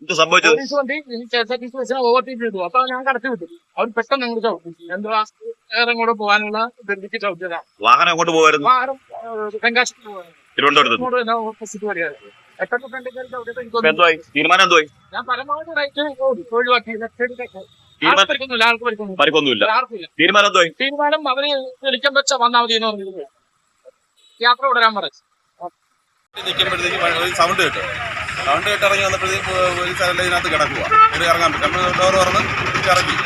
എന്ത് സംഭവിച്ചത്? പോലീസ് വണ്ടി KSRTC ബസ്സിനെ ഓവർടേക്ക് ചെയ്തു. അപ്പൊ ഞാൻ കടത്തി വിട്ടു. അവർ പെട്ടെന്ന് അങ്ങോട്ട് ചവിട്ടി. എന്തുവാ വേറെ കൂടെ പോകാനുള്ള ധൃതിക്ക് ചവിട്ടിയതാണ്. വാഹനം അങ്ങോട്ട് പോകായിരുന്നു? വാഹനം തെങ്കാശി തിരുവനന്തപുരത്ത്. ഓപ്പോസിറ്റ് വരികയായിരുന്നു. പെട്ടെന്ന് ഫ്രണ്ട് കയറി ചവിട്ടിയപ്പോ ഇപ്പൊ എനിക്കൊന്നും എന്തുവായി? തീരുമാനം എന്തുവായി? ഞാൻ പരമാവധി റൈറ്റ് ഒഴിവാക്കി. ആൾക്ക് പരിക്കൊന്നുമില്ല, ആൾക്ക് പരിക്കൊന്നുമില്ല, പരിക്കൊന്നുമില്ല. ആർക്കില്ല. തീരുമാനം എന്തുവായി? തീരുമാനം അവര് വിളിക്കാൻ വെച്ചാൽ വന്നാൽ മതി എന്ന് പറഞ്ഞിരുന്നു. യാത്ര തുടരാൻ പറഞ്ഞു. നിൽക്കുമ്പോഴത്തേക്ക് സൗണ്ട് കേട്ടു. സൗണ്ട് കേട്ട് ഇറങ്ങി വന്നപ്പോഴത്തേക്ക് പോലീസുകാരെല്ലാം ഇതിനകത്ത് കിടക്കുക. ഒരു ഇറങ്ങാൻ പറ്റും. നമ്മൾ ഡോർ തുറന്ന് ഇറക്കി.